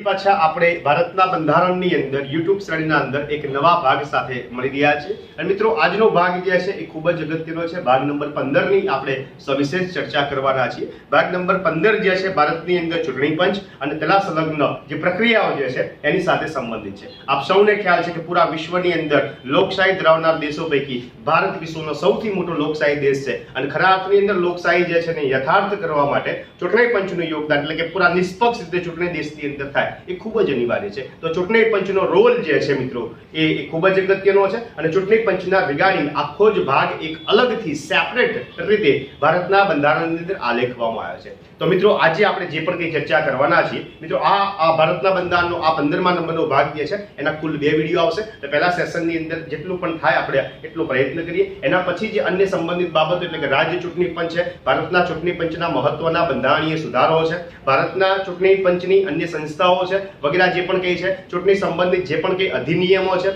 પાછા આપણે ભારતના બંધારણની અંદર યુટ્યુબ શ્રેણીના અંદર એક નવા ભાગ સાથે મળી રહ્યા છે અને મિત્રો આજનો ભાગ જે છે એ ખૂબ જ અગત્યનો છે। ભાગ નંબર 15 ની આપણે સવિશેષ ચર્ચા કરવાના છીએ। ભાગ નંબર 15 જે છે ભારતની અંદર ચૂંટણી પંચ અને તેના સંલગ્ન જે પ્રક્રિયાઓ જે છે એની સાથે સંબંધિત છે। આપ સૌને ખ્યાલ છે કે પૂરા વિશ્વની અંદર લોકશાહી ધરાવનાર દેશો પૈકી ભારત વિશ્વનો સૌથી મોટો લોકશાહી દેશ છે અને ખરા અર્થની અંદર લોકશાહી જે છે ને યથાર્થ કરવા માટે ચૂંટણી પંચનું યોગદાન એટલે કે પૂરા નિષ્પક્ષ રીતે ચૂંટણી દેશની અંદર થાય એ ખૂબ જ અનિવાર્ય છે। તો ચૂંટણી પંચનો રોલ જે છે મિત્રો એ ખૂબ જ અગત્યનો છે અને ચૂંટણી પંચના રિગાર્ડિંગ આખો જ ભાગ એક અલગથી સેપરેટ રીતે ભારતના બંધારણની અંદર આલેખવામાં આવ્યો છે। તો મિત્રો આજે આપણે જે પણ કંઈ ચર્ચા કરવાના છીએ મિત્રો આ ભારતના બંધારણનો આ 15મા નંબરનો ભાગ જે છે એના કુલ 2 વિડીયો આવશે। તો પહેલા સેશનની અંદર જેટલું પણ થાય આપણે એટલો પ્રયત્ન કરીએ। એના પછી જે અન્ય સંબંધિત બાબતો એટલે કે રાજ્ય ચૂંટણી પંચ છે, ભારતના ચૂંટણી પંચના મહત્વના બંધારણીય સુધારાઓ છે, ભારતના ચૂંટણી પંચની અન્ય સંસ્થાઓ છે વગેરે જે પણ કંઈ છે, ચૂંટણી સંબંધિત જે પણ કંઈ અધિનિયમો છે,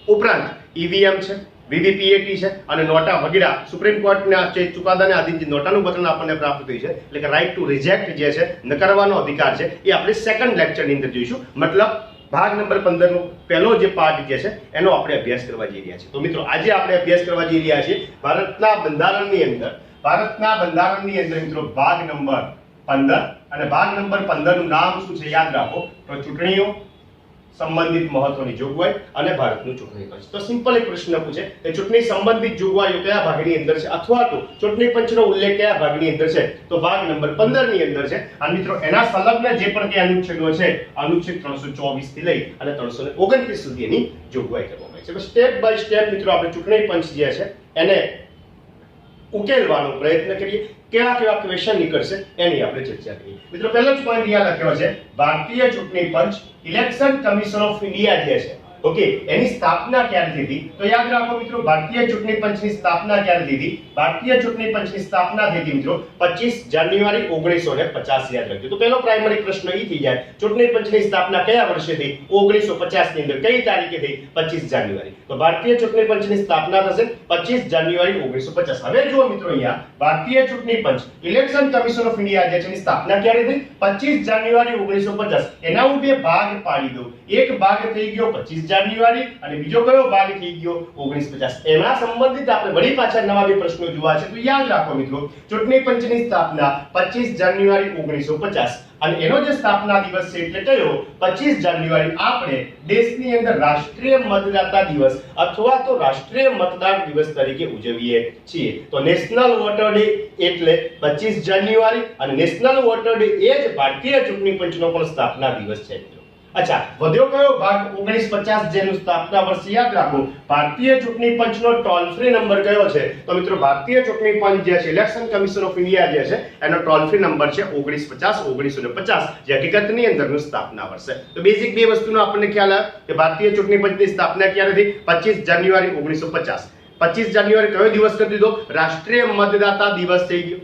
ઉપરાંત ઈવીએમ છે, વીવીપીએટી છે અને નોટા વગેરે સુપ્રીમ કોર્ટના ચુકાદાને આધીન જે નોટાનું બટન આપણને પ્રાપ્ત થયું છે એટલે કે રાઇટ ટુ રિજેક્ટ જે છે નકારવાનો અધિકાર છે એ આપણે સેકન્ડ લેક્ચરની અંદર જોઈશું। મતલબ ભાગ નંબર 15 નો પહેલો જે પાર્ટ જે છે એનો આપણે અભ્યાસ કરવા જઈ રહ્યા છીએ। તો મિત્રો આજે આપણે અભ્યાસ કરવા જઈ રહ્યા છીએ ભારતના બંધારણની અંદર મિત્રો ભાગ નંબર 15 અને ભાગ નંબર 15 નું નામ શું છે યાદ રાખો તો ચૂંટણીઓ સંબંધિત મહત્વની જોગવાઈ અને ભારતનું ચૂંટણી પંચ। તો સિમ્પલ એક પ્રશ્ન પૂછે કે ચૂંટણી સંબંધિત જોગવાઈઓ કયા ભાગની અંદર છે અથવા તો ચૂંટણી પંચનો ઉલ્લેખ કયા ભાગની અંદર છે તો ભાગ નંબર 15 ની અંદર છે। અને મિત્રો એના સંલગ્ન જે પણ કે અનુચ્છેદો છે અનુચ્છેદ 324 થી લઈ અને 329 સુધીની જોગવાઈ કરવામાં આવી છે। તો સ્ટેપ બાય સ્ટેપ મિત્રો આપણે ચૂંટણી પંચ જે છે એને ઉકેલવાનો પ્રયત્ન કરીએ। કેવા કેવા ક્વેશ્ચન નીકળશે એની આપણે ચર્ચા કરીએ। મિત્રો પહેલો જ પોઈન્ટ અહીંયા લખ્યો છે ભારતીય ચૂંટણી પંચ ઇલેક્શન કમિશન ઓફ ઇન્ડિયા જે છે ઓકે એની સ્થાપના ક્યારે થઈ હતી તો યાદ રાખો મિત્રો ભારતીય ચૂંટણી પંચની સ્થાપના ક્યારે થઈ હતી? ભારતીય ચૂંટણી પંચની સ્થાપના થઈ હતી મિત્રો 25 જાન્યુઆરી 1950 યાદ રાખજો। તો પહેલો પ્રાઇમરી પ્રશ્ન એ થઈ જાય ચૂંટણી પંચની સ્થાપના કયા વર્ષે થઈ? 1950 ની અંદર કઈ તારીખે થઈ? 25 જાન્યુઆરી। તો ભારતીય ચૂંટણી પંચની સ્થાપના થશે 25 જાન્યુઆરી 1950। હવે જુઓ મિત્રો અહીંયા ભારતીય ચૂંટણી પંચ ઇલેક્શન કમિશન ઓફ ઇન્ડિયા જે છે એની સ્થાપના ક્યારે થઈ? 25 જાન્યુઆરી 1950। એના હું બે ભાગ પાડી દઉં। એક ભાગ થઈ ગયો 25 જાન્યુઆરી અને બીજો કયો ભાગ થઈ ગયો 1950। એના સંબંધિત આપણે વળી પાછા નવા બે પ્રશ્નો જોવા છે। તો યાદ રાખો મિત્રો ચૂંટણી પંચની સ્થાપના 25 જાન્યુઆરી 1950 અને એનો જે સ્થાપના દિવસ છે એટલે કયો 25 જાન્યુઆરી આપણે દેશની અંદર રાષ્ટ્રીય મતદાતા દિવસ અથવા તો રાષ્ટ્રીય મતદાર દિવસ તરીકે ઉજવીએ છીએ। તો નેશનલ વોટર ડે એટલે 25 જાન્યુઆરી અને નેશનલ વોટર ડે એ જ ભારતીય ચૂંટણી પંચનો પણ સ્થાપના દિવસ છે। અચ્છા વધ્યો કયો ભાગ 1950 જેનું સ્થાપના વર્ષ યાદ રાખો। ભારતીય ચૂંટણી પંચનો ટોલ ફ્રી નંબર કયો છે તો મિત્રો ભારતીય ચૂંટણી પંચ જે છે ઇલેક્શન કમિશન ઓફ ઇન્ડિયા જે છે એનો ટોલ ફ્રી નંબર છે 1950 જે હકીકતની અંદરનું સ્થાપના વર્ષ છે। તો બેઝિક બે વસ્તુનો આપણને ખ્યાલ આવે કે ભારતીય ચૂંટણી પંચની સ્થાપના ક્યારે થઈ? 25 જાન્યુઆરી 1950। 25 જાન્યુઆરી કયો દિવસ કરી દીધો? રાષ્ટ્રીય મતદાતા દિવસ થઈ ગયો।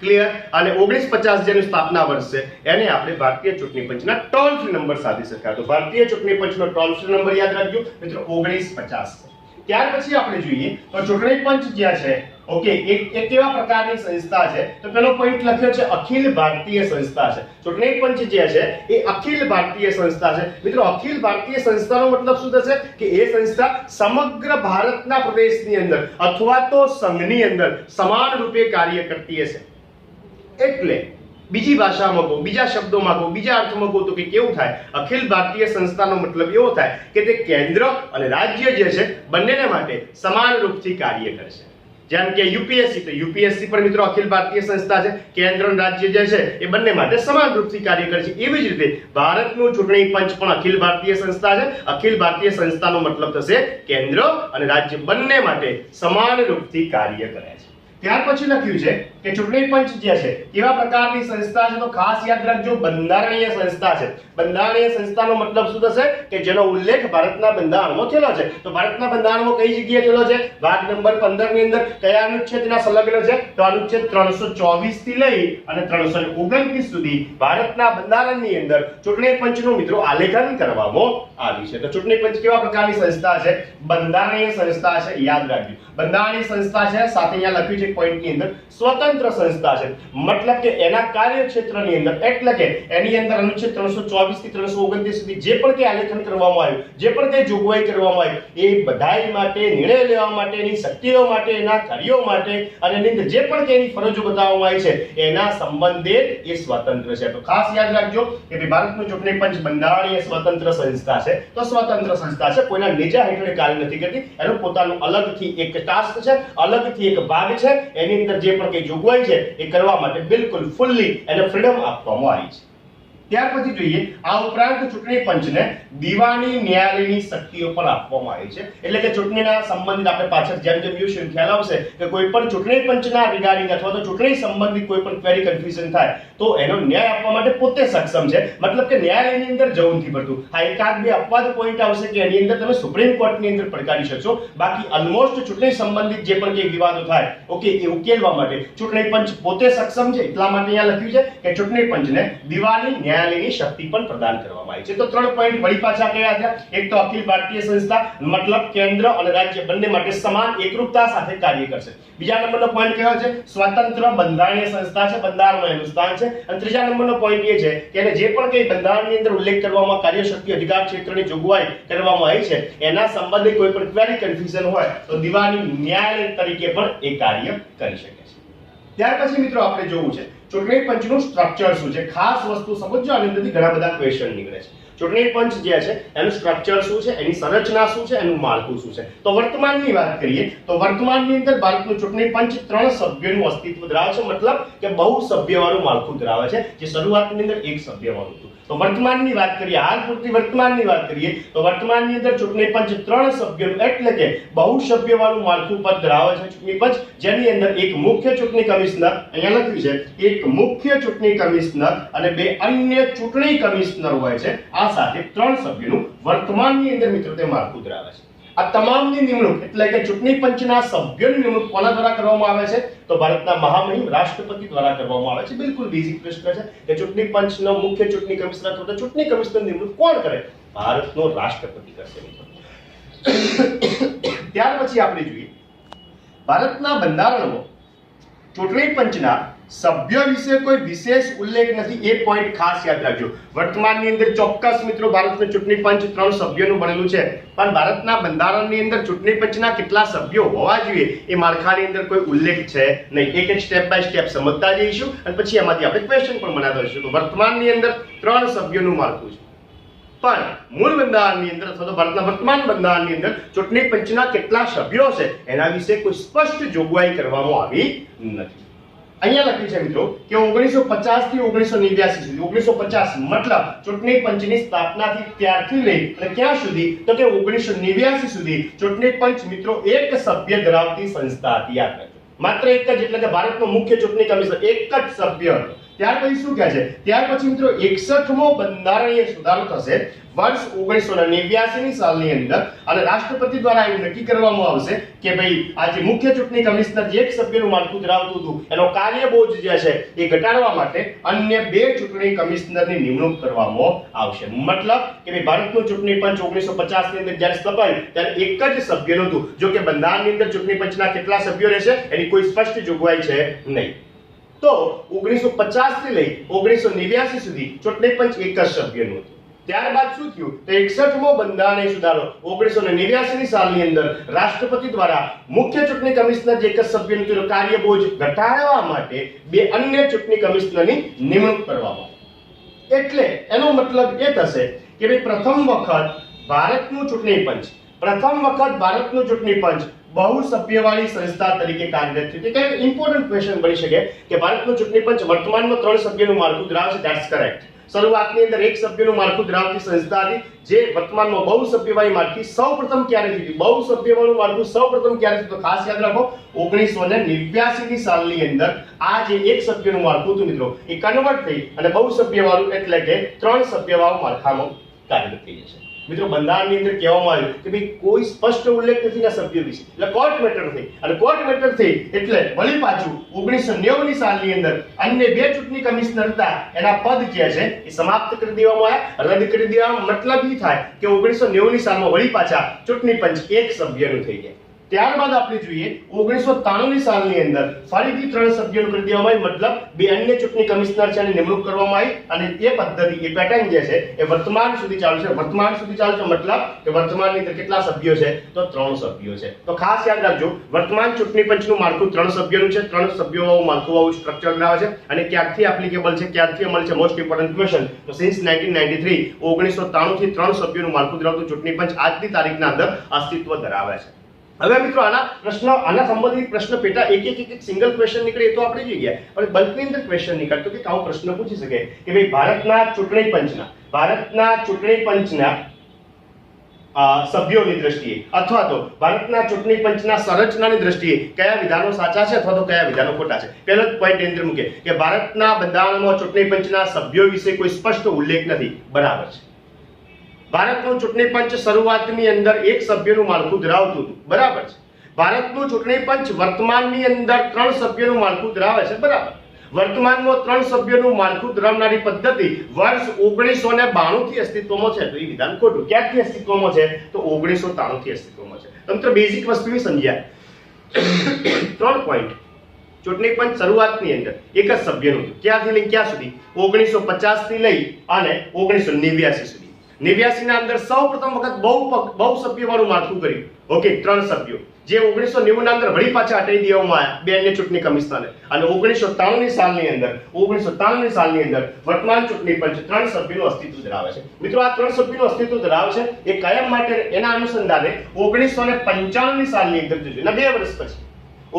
ક્લિયર? અને 1950 જેનું સ્થાપના વર્ષ છે એને આપણે ભારતીય ચૂંટણી પંચના ટોલ ફ્રી નંબર સાથે સરખાવ્યો। તો ભારતીય ચૂંટણી પંચનો ટોલ ફ્રી નંબર યાદ રાખજો મિત્રો 1950। ત્યાર પછી આપણે જોઈએ તો ચૂંટણી પંચ જે છે ઓકે એક કેવા પ્રકારની સંસ્થા છે તો પેલો પોઈન્ટ લખ્યો છે અખિલ ભારતીય સંસ્થા છે। ચૂંટણી પંચ જે છે એ અખિલ ભારતીય સંસ્થા છે। મિત્રો અખિલ ભારતીય સંસ્થાનો મતલબ શું થશે કે એ સંસ્થા સમગ્ર ભારતના પ્રદેશની અંદર અથવા તો સંઘની અંદર સમાન રૂપે કાર્ય કરતી હશે। એટલે બીજી ભાષામાં કહો, બીજા શબ્દોમાં કહો, બીજા અર્થમાં કહો તો કે કેવું થાય? અખિલ ભારતીય સંસ્થાનો મતલબ એવો થાય કે તે કેન્દ્ર અને રાજ્ય જે છે બંનેને માટે સમાન રૂપથી કાર્ય કરશે। જેમ કે યુપીએસસી તો યુપીએસસી પણ મિત્રો અખિલ ભારતીય સંસ્થા છે। કેન્દ્ર અને રાજ્ય જે છે એ બંને માટે સમાન રૂપથી કાર્ય કરે છે। એવી જ રીતે ભારતનું ચૂંટણી પંચ પણ અખિલ ભારતીય સંસ્થા છે। અખિલ ભારતીય સંસ્થાનો મતલબ થશે કેન્દ્ર અને રાજ્ય બંને માટે સમાન રૂપથી કાર્ય કરે છે। ત્યાર પછી લખ્યું છે કે ચૂંટણી પંચ જે છે કેવા પ્રકારની સંસ્થા છે તો ખાસ યાદ રાખજો બંધારણીય સંસ્થા છે। બંધારણીય સંસ્થાનો મતલબ શું થશે કે જેનો ઉલ્લેખ ભારતના બંધારણમાં થયેલો છે। તો ભારતના બંધારણમાં કઈ જગ્યાએ થયેલો છે? ભાગ નંબર 15 ની અંદર કયા અનુચ્છેદના સંલગ્ન છે તો અનુચ્છેદ 324 થી લઈ અને 329 સુધી ભારતના બંધારણની અંદર ચૂંટણી પંચનું મિત્રો આલેખન કરવામાં આવ્યું છે। તો ચૂંટણી પંચ કેવા પ્રકારની સંસ્થા છે? બંધારણીય સંસ્થા છે યાદ રાખજો। બંધારણીય સંસ્થા છે સાથે અહીંયા લખ્યું છે ચૂંટણી પોઈન્ટની અંદર સ્વતંત્ર સંસ્થા છે, મતલબ કે એના કાર્યક્ષેત્રની અંદર એટલે કે એની અંદર અનુચ્છેદ 324 થી 329 સુધી જે પણ કે આલેખન કરવામાં આવ્યું, જે પણ કે જોગવાઈ કરવામાં આવી, એ બધાય માટે નિર્ણય લેવા માટેની શક્તિઓ માટે, એના કાર્યો માટે અને એની અંદર જે પણ કે એની ફરજો બતાવવામાં આવી છે એના સંબંધિત એ સ્વતંત્ર છે. તો ખાસ યાદ રાખજો કે ભાઈ ભારતનું ચૂંટણી પંચ બંધારણીય સ્વતંત્ર સંસ્થા છે. તો સ્વતંત્ર સંસ્થા છે, કોઈના નેજા હેઠળ કાર્ય નથી કરતી, એનું પોતાનું અલગથી એક ટાસ્ક છે, અલગથી એક ભાગ છે, એની અંદર જે પણ કે જોગવાઈ છે એ કરવા માટે બિલકુલ ફૂલ્લી એને ફ્રીડમ આપવામાં આવી છે. ત્યાર પછી જોઈએ આ ઉપરાંત ચૂંટણી પંચને દીવાની ન્યાયાલયની શક્તિઓ પણ આપવામાં આવી છે. એટલે કે ચૂંટણીના સંબંધિત આપણે પાછળ જેમ જેમ યુ ખ્યાલ આવશે કે કોઈ પણ ચૂંટણી પંચના રિગાર્ડિંગ અથવા તો ચૂંટણી સંબંધિત કોઈ પણ ક્વેરી કન્ફ્યુઝન થાય તો એનો ન્યાય આપવા માટે પોતે સક્ષમ છે. મતલબ કે ન્યાયાલયની અંદર જવું નથી પડતું. હા, એકાદ બે અપવાદ પોઈન્ટ આવશે કે એની અંદર તમે સુપ્રીમ કોર્ટની અંદર પડકારી શકશો. બાકી ઓલમોસ્ટ ચૂંટણી સંબંધિત જે પણ કે વિવાદો થાય ઓકે એ ઉકેલવા માટે ચૂંટણી પંચ પોતે સક્ષમ છે. એટલા માટે અહીંયા લખ્યું છે કે ચૂંટણી પંચને દીવાની ન્યાયાલયની શક્તિ પણ પ્રદાન કરવામાં આવી છે. તો 3 પોઈન્ટ વળી પાછા કયા હતા? એક તો અખિલ ભારતીય સંસ્થા, મતલબ કેન્દ્ર અને રાજ્ય બંને માટે સમાન એકરૂપતા સાથે કાર્ય કરશે. બીજા નંબરનો પોઈન્ટ કયો છે? સ્વતંત્ર બંધારણીય સંસ્થા છે, બંધારણમાં એનું સ્થાન છે. અને ત્રીજા નંબરનો પોઈન્ટ એ છે કે એને જે પણ કંઈ બંધારણની અંદર ઉલ્લેખ કરવામાં કાર્યશક્તિ અધિકાર ક્ષેત્રની જોગવાઈ કરવામાં આવી છે એના સંબંધિત કોઈ પણ ક્વેરી કન્ફ્યુઝન હોય તો દીવાની ન્યાયાલય તરીકે પણ એ કાર્ય કરી શકે છે. ત્યાર પછી મિત્રો આપણે જોવું છે ચૂંટણી પંચનું સ્ટ્રક્ચર શું છે. ખાસ વસ્તુ સમજો, આની અંદરથી ઘણા બધા ક્વેશ્ચન નીકળે છે. ચૂંટણી પંચ જે છે એનું સ્ટ્રક્ચર શું છે, એની સંરચના શું છે, એનું માળખું શું છે. તો વર્તમાનની વાત કરીએ તો વર્તમાનની અંદર ભારતનું ચૂંટણી પંચ 3 સભ્યોનું અસ્તિત્વ ધરાવે છે, મતલબ કે બહુ સભ્યવાળું માળખું ધરાવે છે, જે શરૂઆતની અંદર એક સભ્યવાળું હતું. તો વર્તમાનની વાત કરીએ, હાલ પૂરતી વર્તમાનની વાત કરીએ તો વર્તમાનની અંદર ચૂંટણી પંચ 3 સભ્યોનું એટલે કે બહુ સભ્યવાળું માળખું પદ ધરાવે છે ચૂંટણી પંચ, જેની અંદર એક મુખ્ય ચૂંટણી કમિશનર, અહીંયા લખ્યું છે એક મુખ્ય ચૂંટણી કમિશનર અને 2 અન્ય ચૂંટણી કમિશનર હોય છે. આ સાથે 3 સભ્યોનું વર્તમાનની અંદર મિત્રો તે માળખું ધરાવે છે. આ તમામની નિમણૂક એટલે કે ચૂંટણી પંચના સભ્યોની નિમણૂક કોના દ્વારા કરવામાં આવે છે? તો ભારતના મહામહિમ રાષ્ટ્રપતિ દ્વારા કરવામાં આવે છે. બિલકુલ બેઝિક પ્રશ્ન છે કે ચૂંટણી પંચનો મુખ્ય ચૂંટણી કમિશનર અથવા તો ચૂંટણી કમિશનર નિમણૂક કોણ કરે? ભારતનો રાષ્ટ્રપતિ કરશે મિત્રો. ત્યાર પછી આપણે જોઈએ ભારતના બંધારણમાં ચૂંટણી પંચના સભ્ય વિશે કોઈ વિશેષ ઉલ્લેખ નથી. એ પોઈન્ટ ખાસ યાદ રાખજો. વર્તમાનની અંદર ચોક્કસ મિત્રો ભારતનું ચૂંટણી પંચ 3 સભ્યોનું બનેલું છે, પણ ભારતના બંધારણની અંદર ચૂંટણી પંચના કેટલા સભ્યો હોવા જોઈએ એ માળખાની અંદર કોઈ ઉલ્લેખ છે નહીં. એક એક સ્ટેપ બાય સ્ટેપ સમજતા જઈશું અને પછી એમાંથી આપણે ક્વેશ્ચન પણ બનાવતા જઈશું. તો વર્તમાનની અંદર 3 સભ્યોનું માળખું છે, પણ મૂળ બંધારણની અંદર અથવા તો ભારતના વર્તમાન બંધારણની અંદર ચૂંટણી પંચના કેટલા સભ્યો છે એના વિશે કોઈ સ્પષ્ટ જોગવાઈ કરવામાં આવી નથી. અહીંયા લખ્યું છે મિત્રો કે 1950 થી 1989 સુધી, 1950 મતલબ ચૂંટણી પંચની સ્થાપનાથી ત્યારથી લઈ અને ક્યાં સુધી? તો કે 1989 સુધી ચૂંટણી પંચ મિત્રો એક સભ્ય ધરાવતી સંસ્થા હતી. યાદ રાખજો, માત્ર એક જ, એટલે કે ભારતનો મુખ્ય ચૂંટણી કમિશનર એક જ સભ્ય હતો. ત્યાર પછી શું કહે છે? ત્યાર પછી મિત્રો 61મો બંધારણીય સુધારો થશે વર્ષ 1989 સાલની અંદર અને રાષ્ટ્રપતિ દ્વારા એવું નક્કી કરવામાં આવશે કે ભાઈ આ જે મુખ્ય ચૂંટણી કમિશનર જે એક સભ્યનું માળખું ધરાવતું હતું એનો કાર્યબોજ જે છે એ ઘટાડવા માટે અન્ય 2 ચૂંટણી કમિશનરની નિમણૂક કરવામાં આવશે. મતલબ કે ભાઈ ભારતનું ચૂંટણી પંચ 1950 ની અંદર જ્યારે સ્થપાયું ત્યારે એક જ સભ્યનું હતું. જો કે બંધારણની અંદર ચૂંટણી પંચના કેટલા સભ્યો રહેશે એની કોઈ સ્પષ્ટ જોગવાઈ છે નહીં. તો 1950 થી લઈ 1989 સુધી ચૂંટણી પંચ એક જ સભ્યનું હતું. ત્યારબાદ શું થયું? તો 61મો બંધારણીય સુધારો 1989 સાલની અંદર રાષ્ટ્રપતિ દ્વારા મુખ્ય ચૂંટણી કમિશનર જે એક જ સભ્યનું કાર્યબોજ ઘટાડવા માટે 2 અન્ય ચૂંટણી કમિશનરની નિમણૂક કરવામાં આવી. એટલે એનો મતલબ એ થશે કે ભાઈ પ્રથમ વખત ભારતનું ચૂંટણી પંચ બહુ સભ્યવાળી સંસ્થા તરીકે કાર્યરત છે. કે ઇમ્પોર્ટન્ટ ક્વેશ્ચન બની શકે કે ભારતનું ચૂંટણી પંચ વર્તમાનમાં 3 સભ્યોનું માળખું ધરાવે છે. That's correct. શરૂઆતની અંદર એક સભ્યનું માળખું ધરાવતી સંસ્થા હતી, જે વર્તમાનમાં બહુ સભ્યવાળી માળખી સૌપ્રથમ ક્યારે થઈ? બહુ સભ્યવાળું માળખું સૌપ્રથમ ક્યારે થયું? તો ખાસ યાદ રાખો 1989 સાલની અંદર આ જે એક સભ્યનું માળખું હતું મિત્રો એ કન્વર્ટ થઈ અને બહુ સભ્યવાળું એટલે કે 3 સભ્યવાળું માળખામાં કાર્યરત થઈ જશે. મિત્રો બંધારણની અંદર કહેવામાં આવ્યું કે ભાઈ કોઈ સ્પષ્ટ ઉલ્લેખ નથી ના સભ્યો વિશે, એટલે કોર્ટ મેટર થઈ અને કોર્ટ મેટર થઈ એટલે વળી પાછું 1990 સાલની અંદર અન્ય 2 ચૂંટણી કમિશનર હતા એના પદ જે છે એ સમાપ્ત કરી દેવામાં આવ્યા, રદ કરી દેવામાં. મતલબ એ થાય કે 1990 સાલમાં વળી પાછા ચૂંટણી પંચ એક સભ્યનું થઈ જાય. ત્યારબાદ આપણે જોઈએ 1993 સાલની અંદર ફરીથી 3 સભ્યોનું કરી દેવામાં આવી, મતલબ 2 અન્ય ચૂંટણી કમિશનર છે અને નિમણૂક કરવામાં આવી અને એ પદ્ધતિ એ પેટર્ન જે છે એ વર્તમાન સુધી ચાલુ છે. વર્તમાન સુધી ચાલુ છે મતલબ કે વર્તમાનની અંદર કેટલા સભ્યો છે તો 3 સભ્યો છે. તો ખાસ યાદ રાખજો વર્તમાન ચૂંટણી પંચનું માળખું 3 સભ્યોનું છે. 3 સભ્યોનું માળખું આવું સ્ટ્રક્ચર ધરાવે છે અને ક્યારથી એપ્લિકેબલ છે, ક્યારથી અમલ છે, મોસ્ટ ઇમ્પોર્ટન્ટ ક્વેશ્ચન. તો સિન્સ 1993 1993 થી 3 સભ્યોનું માળખું ધરાવતું ચૂંટણી પંચ આજની તારીખના અંદર અસ્તિત્વ ધરાવે છે. હવે મિત્રો આના સંબંધિત પ્રશ્ન પેટા એક સિંગલ ક્વેશ્ચન નીકળે એ તો આપણે જોઈ ગયા, પણ બલ્કની અંદર ક્વેશ્ચન નીકળતો કે આવો પ્રશ્ન પૂછી શકે કે ભાઈ ભારતના ચૂંટણી પંચના સભ્યોની દ્રષ્ટિએ અથવા તો ભારતના ચૂંટણી પંચના સંરચનાની દ્રષ્ટિએ કયા વિધાનો સાચા છે અથવા તો કયા વિધાનો ખોટા છે. પહેલો જ પોઈન્ટ એની અંદર મૂકે કે ભારતના બંધારણમાં ચૂંટણી પંચના સભ્યો વિશે કોઈ સ્પષ્ટ ઉલ્લેખ નથી. બરાબર છે. ભારતનું ચૂંટણી પંચ શરૂઆતની અંદર એક સભ્યનું માળખું ધરાવતું હતું. બરાબર છે. ભારતનું ચૂંટણી પંચ વર્તમાનની અંદર 3 સભ્યોનું માળખું ધરાવે છે. બરાબર. વર્તમાનમાં 3 સભ્યોનું માળખું ધરાવનારી પદ્ધતિ વર્ષ 1992 થી અસ્તિત્વમાં છે. તો એ વિધાન ખોટું. ક્યારથી અસ્તિત્વમાં છે તો 1993 થી અસ્તિત્વમાં છે. તંત્ર બેઝિક વસ્તુ સમજ્યા. 3 પોઈન્ટ. ચૂંટણી પંચ શરૂઆતની અંદર એક જ સભ્યનું હતું. ક્યાંથી લઈ ક્યાં સુધી? 1950 થી લઈ અને 1989 સુધી. 89 ના અંદર સૌપ્રથમ વખત બહુ સભ્ય વાળું માળખું કર્યું. ઓકે, 3 સભ્યો જે 1990 ના અંદર વળી પાછા હટાવી દેવામાં આવ્યા 2 અન્ય ચૂંટણી કમિશનરને અને 1993 સાલની અંદર વર્તમાન ચૂંટણી પંચ 3 સભ્યોનું અસ્તિત્વ ધરાવે છે. મિત્રો આ 3 સભ્યોનું અસ્તિત્વ ધરાવે છે એ કાયમ માટે એના અનુસંધાને 1995 સાલની અંદર જોજો એના 2 વર્ષ પછી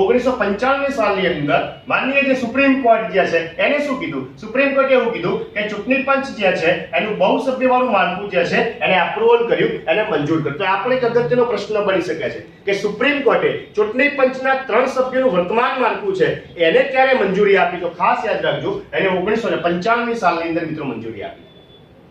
1995 સાલની અંદર માનનીય જે સુપ્રીમ કોર્ટ જે છે એને શું કીધું? સુપ્રીમ કોર્ટે એવું કીધું કે ચૂંટણી પંચ જે છે એનું બહુ સભ્યવાળું માળખું જે છે એને એપ્રુવલ કર્યું, એને મંજૂર કર્યું. તો આપણે એક અગત્યનો પ્રશ્ન બની શકે છે કે સુપ્રીમ કોર્ટે ચૂંટણી પંચના 3 સભ્યોનું વર્તમાન માળખું છે એને ક્યારે મંજૂરી આપી? તો ખાસ યાદ રાખજો એને 1995 સાલની અંદર મિત્રો મંજૂરી આપી.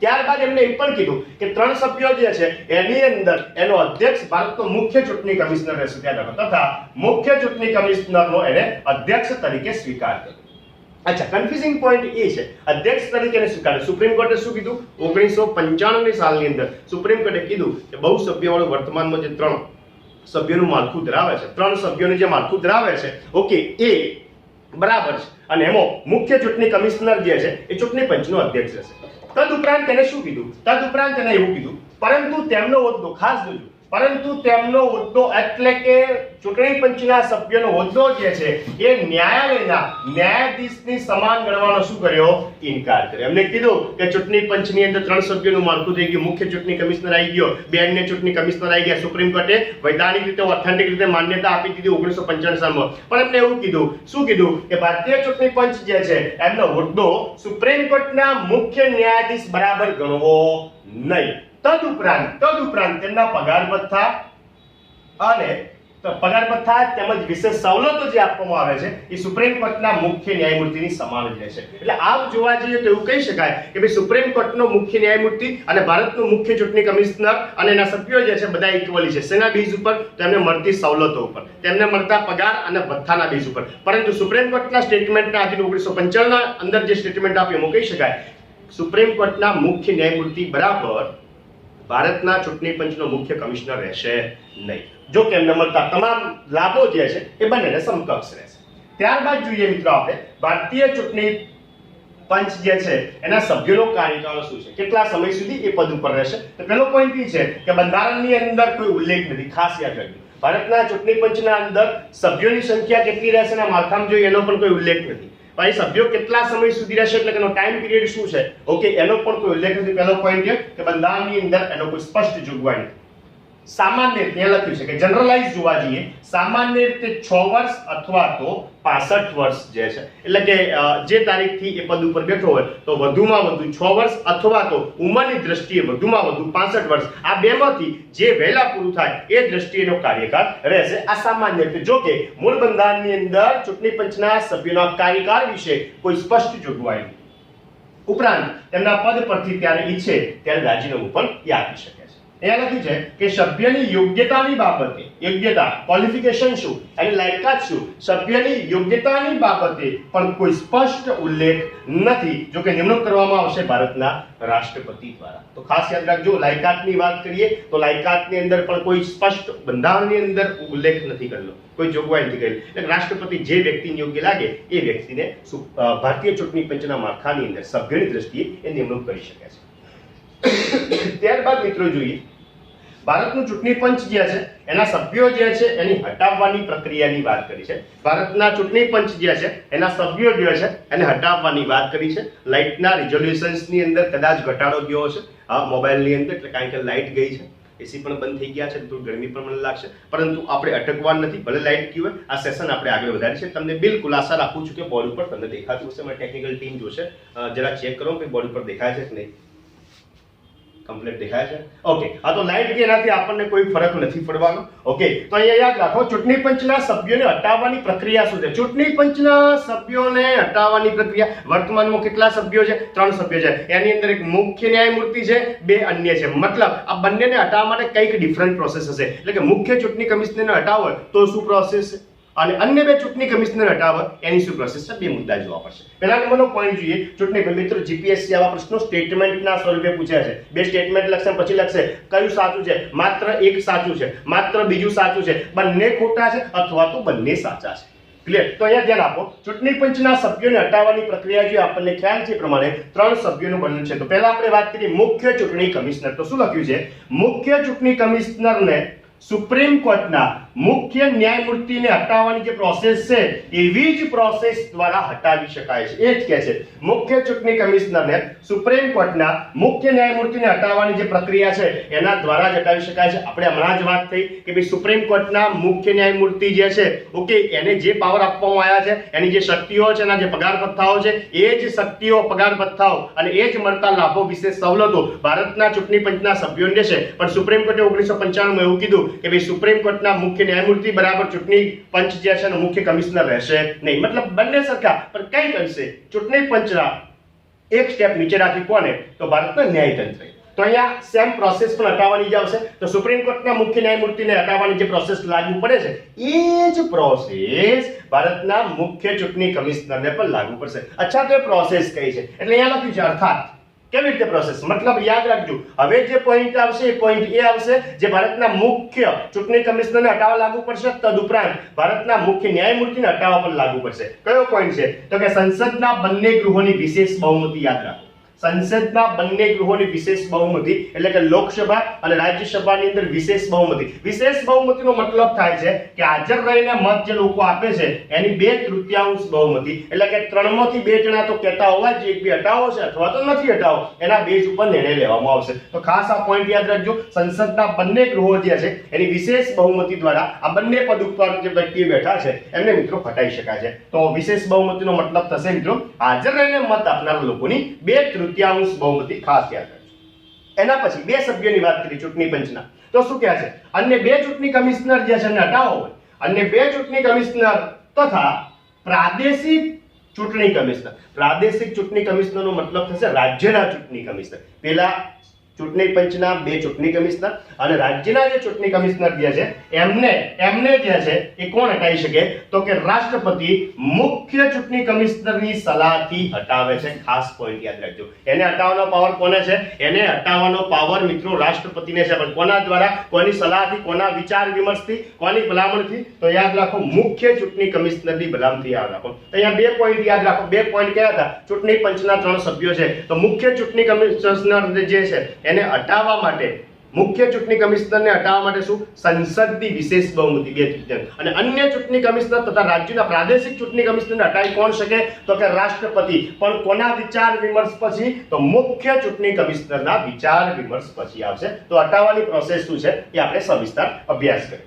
ત્યારબાદ એમને એમ પણ કીધું કે 3 સભ્યો જે છે એની અંદર એનો અધ્યક્ષ ભારતનો મુખ્ય ચૂંટણી કમિશનર રહેશે તથા મુખ્ય ચૂંટણી કમિશનરનો એને અધ્યક્ષ તરીકે સ્વીકાર કર્યો. અચ્છા, કન્ફ્યુઝિંગ પોઈન્ટ એ છે અધ્યક્ષ તરીકે સ્વીકાર. સુપ્રીમ કોર્ટે શું કીધું? 1995 સાલની અંદર સુપ્રીમ કોર્ટે કીધું કે બહુ સભ્યવાળું વર્તમાનમાં જે 3 સભ્યોનું માળખું ધરાવે છે 3 સભ્યોનું જે માળખું ધરાવે છે ઓકે એ બરાબર છે અને એમાં મુખ્ય ચૂંટણી કમિશનર જે છે એ ચૂંટણી પંચનો અધ્યક્ષ રહેશે. તદુપરાંત તેને શું કીધું? તદુપરાંત તેને એવું કીધું પરંતુ તેમનો હોદ્દો ખાસ જોજો, પરંતુ તેમનો હોદ્દો એટલે કે ચૂંટણી પંચના સભ્યનો હોદ્દો જે છે એ ન્યાયાલયના ન્યાયાધીશની સમાન ગણવાનો શું કર્યો? ઇનકાર કર્યો. એમને કીધું કે ચૂંટણી પંચની અંદર 3 સભ્યોનું માળખું થઈ ગયું, મુખ્ય ચૂંટણી કમિશનર આવી ગયો, 2 અન્ય ચૂંટણી કમિશનર આવી ગયા. સુપ્રીમ કોર્ટે વૈધાનિક રીતે ઓથેન્ટિક રીતે માન્યતા આપી દીધી 1995 સાલમાં. પણ એમને એવું કીધું, શું કીધું કે ભારતીય ચૂંટણી પંચ જે છે એમનો હોદ્દો સુપ્રીમ કોર્ટના મુખ્ય ન્યાયાધીશ બરાબર ગણવો નહીં. તદુપરાંત તેમના પગાર ભથ્થા અને પગાર ભથ્થા તેમજ વિશેષ સવલતો જે આપવામાં આવે છે એ સુપ્રીમ કોર્ટના મુખ્ય ન્યાયમૂર્તિની સમાન જ રહેશે. એટલે આમ જોવા જઈએ તો એવું કહી શકાય કે ભાઈ સુપ્રીમ કોર્ટનો મુખ્ય ન્યાયમૂર્તિ અને ભારતનું મુખ્ય ચૂંટણી કમિશનર અને એના સભ્યો જે છે બધા ઇક્વલી છે. શેના બેઝ ઉપર? તેમને મળતી સવલતો ઉપર, તેમને મળતા પગાર અને ભથ્થાના બેઝ ઉપર. પરંતુ સુપ્રીમ કોર્ટના સ્ટેટમેન્ટના આધીન 1995 ના અંદર જે સ્ટેટમેન્ટ આપ્યું એમાં કહી શકાય સુપ્રીમ કોર્ટના મુખ્ય ન્યાયમૂર્તિ બરાબર ભારતના ચૂંટણી પંચનો મુખ્ય કમિશનર રહેશે નહીં. જો કે એમને મળતા તમામ લાભો જે છે એ બંનેને સમકક્ષ રહેશે. ત્યારબાદ જોઈએ મિત્રો આપણે ભારતીય ચૂંટણી પંચ જે છે એના સભ્યોનો કાર્યકાળ શું છે, કેટલા સમય સુધી એ પદ ઉપર રહેશે. તો પહેલો પોઈન્ટ એ છે કે બંધારણની અંદર કોઈ ઉલ્લેખ નથી. ખાસ યાદ રાખજો ભારતના ચૂંટણી પંચના અંદર સભ્યોની સંખ્યા કેટલી રહેશે અને માળખામાં જોઈએ એનો પણ કોઈ ઉલ્લેખ નથી. ભાઈ સભ્યો કેટલા સમય સુધી રહેશે એટલે એનો ટાઈમ પીરિયડ શું છે ઓકે એનો પણ કોઈ ઉલ્લેખ નથી. પહેલો પોઈન્ટ છે કે બંધારણની અંદર એનો કોઈ સ્પષ્ટ જોગવાઈ નથી. સામાન્ય રીતે લખ્યું છે કે જનરલાઇઝ જોવા જઈએ સામાન્ય રીતે 6 વર્ષ અથવા તો 65 વર્ષ જે છે એટલે કે જે તારીખથી એ પદ ઉપર બેઠો હોય તો વધુમાં વધુ 6 વર્ષ અથવા તો ઉંમરની દ્રષ્ટિએ વધુમાં વધુ 65 વર્ષ આ બેમાંથી જે વહેલા પૂરું થાય એ દ્રષ્ટિએનો કાર્યકાળ રહેશે. આ સામાન્ય રીતે. જો કે મૂળ બંધારણની અંદર ચૂંટણી પંચના સભ્યોના કાર્યકાળ વિશે કોઈ સ્પષ્ટ જોગવાઈ નથી. ઉપરાંત તેમના પદ પરથી ત્યારે ઈચ્છે ત્યારે રાજીનામું પણ આપી શકે છે. અહીંયા લખ્યું છે કે સભ્યની યોગ્યતાની બાબતે, યોગ્યતા ક્વોલિફિકેશન શું અને લાયકાત શું, સભ્યની યોગ્યતાની બાબતે પણ કોઈ સ્પષ્ટ ઉલ્લેખ નથી, જો કે નિમણૂક કરવામાં આવશે ભારતના રાષ્ટ્રપતિ દ્વારા. તો ખાસ યાદ રાખજો, લાયકાતની વાત કરીએ તો લાયકાતની અંદર પણ કોઈ સ્પષ્ટ બંધારણની અંદર ઉલ્લેખ નથી કરેલો, કોઈ જોગવાઈ નથી કરેલી. એટલે રાષ્ટ્રપતિ જે વ્યક્તિને યોગ્ય લાગે એ વ્યક્તિને ભારતીય ચૂંટણી પંચના માળખાની અંદર સભ્યની દ્રષ્ટિએ એ નિમણૂક કરી શકે છે. ત્યારબાદ મિત્રો જોઈએ ભારતનું ચૂંટણી પંચ જે છે એના સભ્યો જે છે એની હટાવવાની પ્રક્રિયાની વાત કરી છે. ભારતના ચૂંટણી પંચ જે છે એના સભ્યો જે છે એને હટાવવાની વાત કરી છે. લાઇટના રિઝોલ્યુશન્સની અંદર કદાચ ઘટાડો થયો છે મોબાઈલની અંદર, એટલે કારણ કે લાઇટ ગઈ છે, એસી પણ બંધ થઈ ગયા છે, તો ગરમી પણ મને લાગશે, પરંતુ આપણે અટકવાનું નથી, ભલે લાઇટ ગઈ હોય. આ સેશન આપણે આગળ વધારી છે. તમને બિલકુલ આશા રાખું છું કે બોર્ડ ઉપર તમને દેખાતું હશે. મારી ટેકનિકલ ટીમ જોશે, જરા ચેક કરો કે બોર્ડ ઉપર દેખાય છે કે નહીં. કમ્પ્લીટ દેખાય છે? ઓકે. આ તો લાઇટ ગઈ, એનાથી આપણને કોઈ ફરક નથી પડવાનો. ઓકે, તો અહીંયા યાદ રાખો ચૂંટણી પંચના સભ્યોને હટાવવાની પ્રક્રિયા શું છે. ચૂંટણી પંચના સભ્યોને હટાવવાની પ્રક્રિયા, વર્તમાનમાં કેટલા સભ્યો છે? 3 સભ્યો છે. એની અંદર એક મુખ્ય ન્યાયમૂર્તિ છે, 2 અન્ય છે. મતલબ આ બંનેને હટાવવા માટે કંઈક ડિફરન્ટ પ્રોસેસ હશે. એટલે કે મુખ્ય ચૂંટણી કમિશનરને હટાવો તો શું પ્રોસેસ છે અને અન્ય 2 ચૂંટણી કમિશનર હટાવવા એની શું પ્રોસેસ છે? 2 મુદ્દા જોવા પડશે. પહેલા નંબરનો પોઈન્ટ જોઈએ, ચૂંટણી મિત્રો જીપીએસસી આવા પ્રશ્નો સ્ટેટમેન્ટના સ્વરૂપે પૂછ્યા છે. 2 સ્ટેટમેન્ટ લખશે, પછી લખશે કયું સાચું છે, માત્ર એક સાચું છે, માત્ર બીજું સાચું છે, બંને ખોટા છે અથવા તો બંને સાચા છે. ક્લિયર? તો અહીંયા ધ્યાન આપો, ચૂંટણી પંચના સભ્યોને હટાવવાની પ્રક્રિયા જે આપણને ખ્યાલ છે પ્રમાણે 3 સભ્યોનું બનવું છે. તો પહેલા આપણે વાત કરીએ મુખ્ય ચૂંટણી કમિશનર. તો શું લખ્યું છે? મુખ્ય ચૂંટણી કમિશનરને સુપ્રીમ કોર્ટના મુખ્ય ન્યાયમૂર્તિને હટાવવાની જે પ્રોસેસ છે એવી જ પ્રોસેસ દ્વારા હટાવી શકાય છે. એ જ કહે છે મુખ્ય ચૂંટણી કમિશનરને સુપ્રીમ કોર્ટના મુખ્ય ન્યાયમૂર્તિને હટાવવાની જે પ્રક્રિયા છે એના દ્વારા જ હટાવી શકાય છે. આપણે હમણાં જ વાત થઈ કે ભાઈ સુપ્રીમ કોર્ટના મુખ્ય ન્યાયમૂર્તિ જે છે, ઓકે, એને જે પાવર આપવામાં આવ્યા છે, એની જે શક્તિઓ છે, એના જે પગાર ભથ્થાઓ છે, એ જ શક્તિઓ, પગાર ભથ્થાઓ અને એ જ મળતા લાભો વિશે સવલતો ભારતના ચૂંટણી પંચના સભ્યોને દેશે. પણ સુપ્રીમ કોર્ટે 1995 માં એવું કીધું કે ભાઈ સુપ્રીમ કોર્ટના મુખ્ય ન્યાયમૂર્તિ બરાબર ચૂંટણી પંચ જે છે મુખ્ય કમિશનર રહેશે નહીં. મતલબ બંને સરખા, પણ કઈ કરશે? ચૂંટણી પંચના એક સ્ટેપ નીચે રાખી કોને? તો ભારતના ન્યાયતંત્ર. તો અહીંયા સેમ પ્રોસેસ પણ હટાવવાની જ આવશે. તો સુપ્રીમ કોર્ટના મુખ્ય ન્યાયમૂર્તિને હટાવવાની જે પ્રોસેસ લાગુ પડે છે એ જ પ્રોસેસ ભારતના મુખ્ય ચૂંટણી કમિશનરને પણ લાગુ પડશે. અચ્છા, તો એ પ્રોસેસ કઈ છે? એટલે અહીંયા લખ્યું છે અર્થાત કેવી રીતે પ્રોસેસ, મતલબ યાદ રાખજો, હવે જે પોઈન્ટ આવશે એ પોઈન્ટ એ આવશે જે ભારતના મુખ્ય ચૂંટણી કમિશનરને હટાવવા લાગુ પડશે, તદુપરાંત ભારતના મુખ્ય ન્યાયમૂર્તિને હટાવવા પણ લાગુ પડશે. કયો પોઈન્ટ છે? તો કે સંસદના બંને ગૃહોની વિશેષ બહુમતી. યાદ રાખો, સંસદના બંને ગૃહોની વિશેષ બહુમતી એટલે કે લોકસભા અને રાજ્યસભાની અંદર વિશેષ બહુમતી. વિશેષ બહુમતીનો મતલબ થાય છે કે હાજર રહીને મત જે લોકો આપે છે એની 2/3 બહુમતી, એટલે કે 3 માંથી 2 જણા તો કહેતા હોવા જ એક બી હટાવો છે અથવા તો નથી હટાવો, એના બેઝ ઉપર નિર્ણય લેવામાં આવશે. તો ખાસ આ પોઈન્ટ યાદ રાખજો, સંસદના બંને ગૃહો જે છે એની વિશેષ બહુમતી દ્વારા આ બંને પદ ઉપર જે વ્યક્તિઓ બેઠા છે એમને મિત્રો હટાવી શકાય છે. તો વિશેષ બહુમતીનો મતલબ થશે મિત્રો હાજર રહીને મત આપનાર લોકોની 2/3 બહુમતી. ખાસ યાદ રાખજો. એના પછી 2 સભ્યોની વાત કરી ચૂંટણી પંચના. તો શું કહે છે? અન્ય 2 ચૂંટણી કમિશનર જે છે એમને હટાવો હોય, અન્ય 2 ચૂંટણી કમિશનર તથા પ્રાદેશિક ચૂંટણી કમિશનર. પ્રાદેશિક ચૂંટણી કમિશનરનો મતલબ થશે રાજ્યના ચૂંટણી કમિશનર. પેલા ચૂંટણી પંચના 2 ચૂંટણી કમિશનર અને રાજ્યના જે ચૂંટણી કમિશનર જે છે એમને જે છે એ કોણ હટાવી શકે? તો કે રાષ્ટ્રપતિ મુખ્ય ચૂંટણી કમિશનરની સલાહથી હટાવે છે. ખાસ પોઈન્ટ યાદ રાખજો, એને હટાવવાનો પાવર કોને છે? એને હટાવવાનો પાવર મિત્રો રાષ્ટ્રપતિને છે. પણ કોના દ્વારા? કોની સલાહથી, કોના વિચાર વિમર્શથી, કોની ભલામણથી? તો યાદ રાખો મુખ્ય ચૂંટણી કમિશનરની ભલામણથી યાદ રાખો. તો અહીંયા 2 પોઈન્ટ યાદ રાખો. 2 પોઈન્ટ કયા હતા? ચૂંટણી પંચના 3 સભ્યો છે, તો મુખ્ય ચૂંટણી કમિશનર જે છે એને હટાવવા માટે, મુખ્ય ચૂંટણી કમિશનરને હટાવવા માટે શું? સંસદની વિશેષ બહુમતી 2/3. અને અન્ય ચૂંટણી કમિશનર તથા રાજ્યના પ્રાદેશિક ચૂંટણી કમિશનરને હટાવી કોણ શકે? તો કે રાષ્ટ્રપતિ. પણ કોના વિચાર વિમર્શ પછી? તો મુખ્ય ચૂંટણી કમિશનરના વિચાર વિમર્શ પછી આવશે. તો હટાવવાની પ્રોસેસ શું છે એ આપણે સવિસ્તાર અભ્યાસ કરીએ.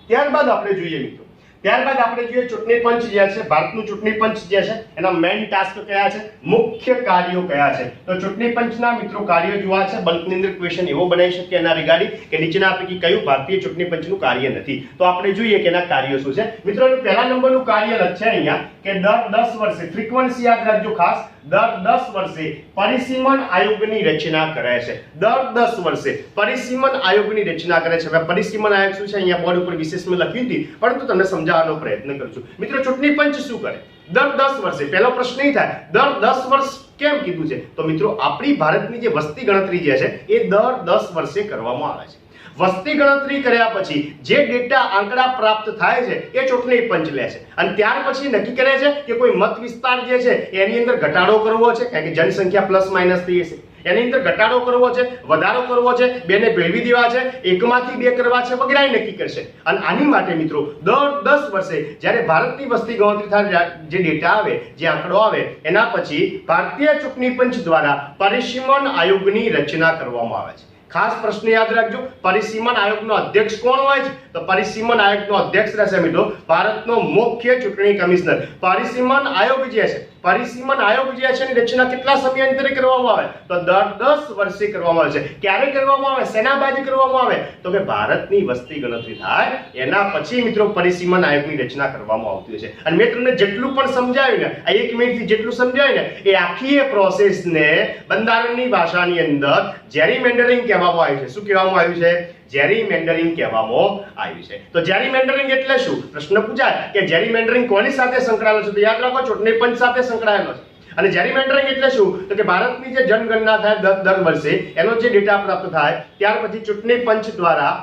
ત્યારબાદ આપણે જોઈએ મિત્રો, ત્યારબાદ આપણે જોઈએ ચૂંટણી પંચ જે છે, ભારતનું ચૂંટણી પંચ જે છે એના મેઇન ટાસ્ક કયા છે, મુખ્ય કાર્યો કયા છે. તો ચૂંટણી પંચના મિત્રો કાર્યો જોવા છે. બલ્કની અંદર ક્વેશ્ચન એવો બનાવી શકીએ એના રિગાર્ડિંગ કે નીચેના પૈકી કયું ભારતીય ચૂંટણી પંચનું કાર્ય નથી. તો આપણે જોઈએ કે એના કાર્યો શું છે. મિત્રો પહેલા નંબરનું કાર્ય લખશે અહીંયા કે દર 10 વર્ષે, ફ્રીક્વન્સી યાદ રાખજો ખાસ, દર 10 વર્ષે પરિસીમન આયોગની રચના કરે છે. દર 10 વર્ષે પરિસીમન આયોગની રચના કરે છે. હવે પરિસીમન આયોગ શું છે અહીંયા બોર્ડ ઉપર વિશેષ મેં લખી હતી, પરંતુ તમને સમજાવવાનો પ્રયત્ન કરું છું. મિત્રો ચૂંટણી પંચ શું કરે? દર 10 વર્ષે. પહેલો પ્રશ્ન એ થાય દર 10 વર્ષ કેમ કીધું છે? તો મિત્રો આપણી ભારતની જે વસ્તી ગણતરી જે છે એ દર 10 વર્ષે કરવામાં આવે છે. વસ્તી ગણતરી કર્યા પછી જે ડેટા આંકડા પ્રાપ્ત થાય છે એ ચૂંટણી પંચ લે છે અને ત્યાર પછી નક્કી કરે છે કે કોઈ મત વિસ્તાર જે છે એની અંદર ઘટાડો કરવો છે, કારણ કે જનસંખ્યા પ્લસ માઇનસ થઈ હશે, એની અંદર ઘટાડો કરવો છે, વધારો કરવો છે, બેને ભેળવી દેવા છે, એકમાંથી બે કરવા છે વગેરે નક્કી કરશે. અને આની માટે મિત્રો દર 10 વર્ષે જ્યારે ભારતની વસ્તી ગણતરી થાય, જે ડેટા આવે, જે આંકડો આવે, એના પછી ભારતીય ચૂંટણી પંચ દ્વારા પરિસીમન આયોગની રચના કરવામાં આવે છે. ખાસ પ્રશ્ન યાદ રાખજો, પરિસીમન આયોગનો અધ્યક્ષ કોણ હોય છે? તો પરિસીમન આયોગનો અધ્યક્ષ રહેશે મિત્રો ભારતનો મુખ્ય ચૂંટણી કમિશનર. પરિસીમન આયોગ જે છે, પરિસીમન આયોગ જે છે એની રચના કેટલા સમયાંતરે કરવામાં આવે? તો દર 10 વર્ષે કરવામાં આવે છે. ક્યારે કરવામાં આવે? શેના બાદ કરવામાં આવે? તો કે ભારતની વસ્તી ગણતરી થાય એના પછી મિત્રો પરિસીમન આયોગની રચના કરવામાં આવતી હોય છે. અને મેં તમને જેટલું પણ સમજાવ્યું ને, આ 1 મિનિટથી જેટલું સમજાવ્યું ને, એ આખી પ્રોસેસને બંધારણની ભાષાની અંદર જેરીમેન્ડરિંગ કહેવામાં આવ્યું છે. શું કહેવામાં આવ્યું છે? જેરીમેન્ડરિંગ કહેવામાં આવ્યું છે. તો જેરીમેન્ડરિંગ એટલે શું? પ્રશ્ન પૂછાય કે જેરીમેન્ડરિંગ કોની સાથે સંકળાયેલો છે? તો યાદ રાખો ચૂંટણી પંચ સાથે સંકળાયેલો છે. અને જેરીમેન્ડરિંગ એટલે શું? તો કે ભારતની જે જનગણના થાય દર વર્ષે એનો જે ડેટા પ્રાપ્ત થાય ત્યાર પછી ચૂંટણી પંચ દ્વારા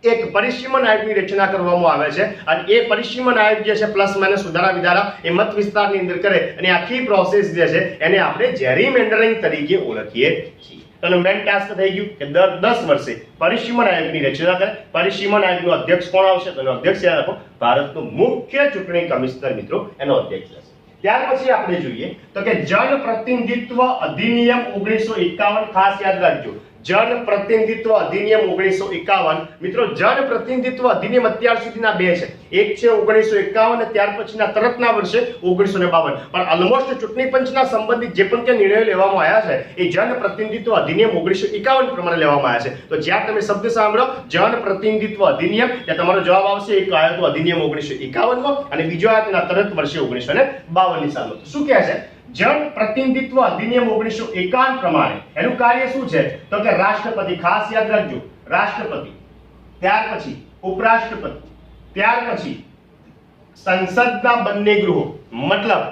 એક પરિસીમન આયોગની રચના કરવામાં આવે છે અને એ પરિસીમન આયોગ જે છે પ્લસ માઇનસ સુધારા વિધારા એ મત વિસ્તારની અંદર કરે અને આખી પ્રોસેસ જે છે એને આપણે જેરીમેન્ડરિંગ તરીકે ઓળખીએ છીએ. તો મેન ટાસ્ક થઈ ગયું કે દર 10 વર્ષે પરિસીમન આયોગની રચના કરે. પરિસીમન આયોગનો અધ્યક્ષ કોણ આવશે? તો એનો અધ્યક્ષ યાદ રાખો ભારતનો મુખ્ય ચૂંટણી કમિશનર મિત્રો એનો અધ્યક્ષ રહેશે. ત્યાર પછી આપણે જોઈએ તો કે જન પ્રતિનિધિત્વ અધિનિયમ 1951. ખાસ યાદ રાખજો, જન પ્રતિનિધિત્વ અધિનિયમ 1951. મિત્રો જન પ્રતિનિધિત્વ અધિનિયમ અત્યાર સુધીના બે છે. એક છે 1951 અને ત્યાર પછીના તરતના વર્ષે 1952. પણ ઓલમોસ્ટ ચૂંટણી પંચના સંબંધિત જે પણ ત્યાં નિર્ણયો લેવામાં આવ્યા છે એ જન પ્રતિનિધિત્વ અધિનિયમ 1951 પ્રમાણે લેવામાં આવ્યા છે. તો જ્યાં તમે શબ્દ સાંભળો જન પ્રતિનિધિત્વ અધિનિયમ, ત્યાં તમારો જવાબ આવશે એક આવ્યો તો અધિનિયમ 1951 માં અને બીજો આવ્યો તેના તરત વર્ષે 1952 ની સાલમાં. શું કહે છે? જન પ્રતિનિધિત્વ અધિનિયમ 1951 પ્રમાણે એનું કાર્ય શું છે? તો કે રાષ્ટ્રપતિ, ખાસ યાદ રાખજો, રાષ્ટ્રપતિ, ત્યાર પછી ઉપરાષ્ટ્રપતિ, ત્યાર પછી સંસદના બંને ગૃહો મતલબ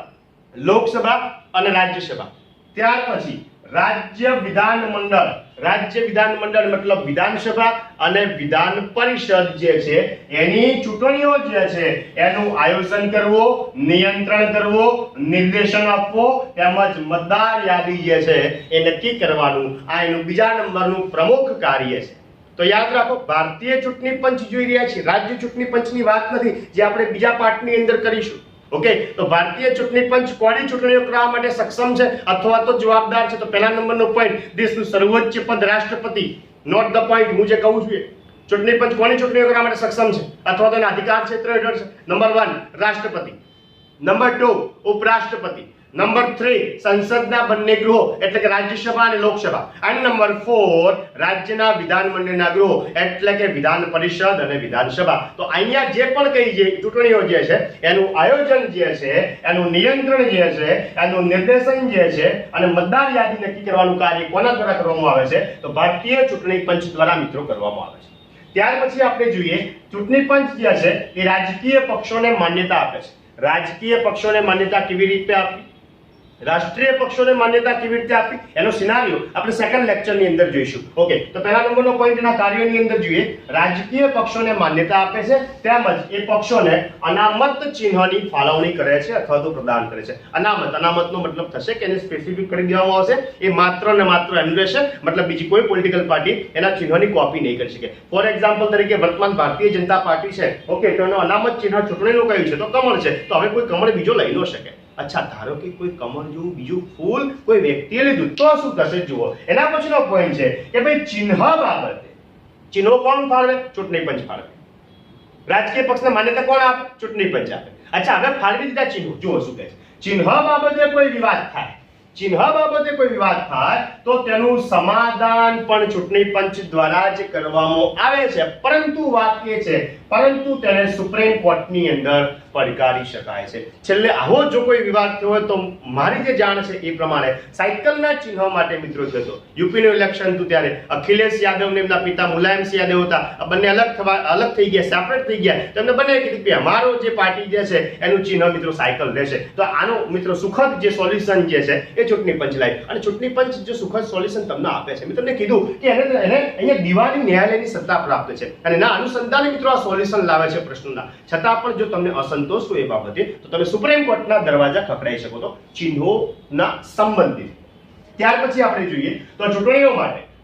લોકસભા અને રાજ્યસભા, ત્યાર પછી રાજ્ય વિધાનમંડળ, રાજ્ય વિધાનમંડળ મતલબ વિધાનસભા અને વિધાન પરિષદ જે છે એની ચૂંટણીઓ જે છે એનું આયોજન કરવું, નિયંત્રણ કરવું, નિર્દેશન આપવો તેમજ મતદાર યાદી જે છે એ નક્કી કરવાનું આ એનું બીજા નંબરનું પ્રમુખ કાર્ય છે. તો યાદ રાખો ભારતીય ચૂંટણી પંચ જોઈ રહ્યા છીએ, રાજ્ય ચૂંટણી પંચની વાત નથી જે આપણે બીજા પાઠની અંદર કરીશું. ઓકે, તો ભારતીય ચૂંટણી પંચ કોની ચૂંટણીઓ કરવા માટે સક્ષમ છે અથવા તો જવાબદાર છે? તો પહેલા નંબરનો પોઈન્ટ દેશનું સર્વોચ્ચ પદ રાષ્ટ્રપતિ. નોટ ધ પોઈન્ટ, હું જે કહું છું ચૂંટણી પંચ કોની ચૂંટણીઓ કરવા માટે સક્ષમ છે અથવા તો એના અધિકાર ક્ષેત્ર હેઠળ છે? નંબર 1 રાષ્ટ્રપતિ, નંબર 2 ઉપરાષ્ટ્રપતિ, નંબર 3 સંસદના બંને ગૃહો એટલે કે રાજ્યસભા અને લોકસભા, અને નંબર 4 રાજ્યના વિધાનમંડળના ગૃહો એટલે કે વિધાન પરિષદ અને વિધાનસભા. તો અહીંયા જે પણ કઈ જે ચૂંટણીઓ જે છે એનું આયોજન જે છે, એનું નિયંત્રણ જે છે, એનું નિર્દેશન જે છે અને મતદાર યાદી નક્કી કરવાનું કાર્ય કોના દ્વારા કરવામાં આવે છે? તો ભારતીય ચૂંટણી પંચ દ્વારા મિત્રો કરવામાં આવે છે. ત્યાર પછી આપણે જોઈએ ચૂંટણી પંચ જે છે એ રાજકીય પક્ષોને માન્યતા આપે છે. રાજકીય પક્ષોને માન્યતા કેવી રીતે આપવી, રાષ્ટ્રીય પક્ષોને માન્યતા કેવી રીતે આપવી, એનો સિનારિયો આપણે સેકન્ડ લેક્ચરની અંદર જોઈશું. ઓકે, તો પહેલા નંબરનો પોઈન્ટના કાર્યોની અંદર જોઈએ રાજકીય પક્ષોને માન્યતા આપે છે તેમજ એ પક્ષોને અનામત ચિહ્નની ફાળવણી કરે છે અથવા તો પ્રદાન કરે છે. અનામતનો મતલબ થશે કે એને સ્પેસિફિક કરી દેવામાં આવશે, એ માત્ર ને માત્ર એનું રહેશે, મતલબ બીજી કોઈ પોલિટિકલ પાર્ટી એના ચિહ્નોની કોપી નહીં કરી શકે. ફોર એક્ઝામ્પલ તરીકે વર્તમાન ભારતીય જનતા પાર્ટી છે, ઓકે, તો એનો અનામત ચિહ્ન ચૂંટણીનું કયું છે? તો કમળ છે. તો હવે કોઈ કમળ બીજો લઈ ન શકે. અચ્છા, ધારો કે કોઈ કમળ જેવું બીજું ફૂલ કોઈ વ્યક્તિએ લીધું તો શું થશે? જુઓ, એના પછીનો પોઈન્ટ છે કે ભાઈ ચિહ્ન બાબતે ચિહ્નો કોણ ફાળવે? ચૂંટણી પંચ ફાળવે. રાજકીય પક્ષને માન્યતા કોણ આપે? ચૂંટણી પંચ આપે. અચ્છા, હવે ફાળવી દીધા ચિહ્નો. જુઓ શું કહે છે, ચિહ્ન બાબતે કોઈ વિવાદ થાય, ચિહ્ન બાબતે કોઈ વિવાદ થાય તો તેનું સમાધાન પણ ચૂંટણી પંચ દ્વારા જ કરવામાં આવે છે. પરંતુ વાત એ છે, પરંતુ તેને સુપ્રીમ કોર્ટની અંદર પડકારી શકાય છે. છેલ્લે આવો જો કોઈ વિવાદ થયો હોય તો મારી જે જાણ છે એ પ્રમાણે સાયકલના ચિહ્ન માટે મિત્રો થયો હતો. યુપીનું ઇલેક્શન હતું ત્યારે અખિલેશ યાદવ ને એમના પિતા મુલાયમસિંહ યાદવ હતા, આ બંને અલગ થઈ ગયા, સેપરેટ થઈ ગયા. તેમને બંને કીધું કે અમારો જે પાર્ટી જે છે એનું ચિહ્ન મિત્રો સાયકલ રહેશે. તો આનો મિત્રો સુખદ જે સોલ્યુશન જે છે એ ચૂંટણી પંચ લાવી, અને ચૂંટણી પંચ જો સુખદ સોલ્યુશન તમને આપે છે. મેં તમને કીધું કે એને અહીંયા દિવાની ન્યાયાલયની સત્તા પ્રાપ્ત છે અને ના અનુસંધાને મિત્રો આ સોલ્યુશન લાવે છે પ્રશ્નોના. છતાં પણ જો તમને અસંતોષ હોય એ બાબતે તો તમે સુપ્રીમ કોર્ટના દરવાજા ખખડાઈ શકો છો ચિહ્નોના સંબંધિત. ત્યાર પછી આપણે જોઈએ તો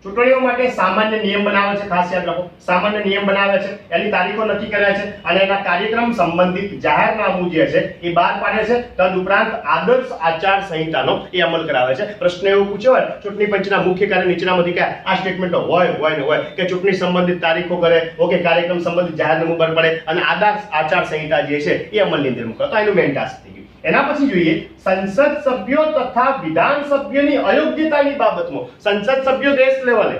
ચૂંટણીઓ માટે સામાન્ય નિયમ બનાવે છે. ખાસ યાદ રાખો, સામાન્ય નિયમ બનાવે છે, એની તારીખો નક્કી કર્યા છે અને એના કાર્યક્રમ સંબંધિત જાહેરનામું જે છે એ બહાર પાડે છે. તદ ઉપરાંત આદર્શ આચાર સંહિતાનો એ અમલ કરાવે છે. પ્રશ્ન એવો પૂછ્યો હોય ચૂંટણી પંચના મુખ્ય કાર્ય નીચેનામાંથી કયા? આ સ્ટેટમેન્ટો હોય કે ચૂંટણી સંબંધિત તારીખો કરે, ઓકે, કાર્યક્રમ સંબંધિત જાહેરનામું બહાર પાડે અને આદર્શ આચાર સંહિતા જે છે એ અમલની અંદર મૂકે. તો એનું મેઇન ટાસ્ક થઈ ગયું. એના પછી જોઈએ સંસદ સભ્યો તથા વિધાન સભ્યોની અયોગ્યતાની બાબતમાં. સંસદ સભ્યો દેશ લેવલે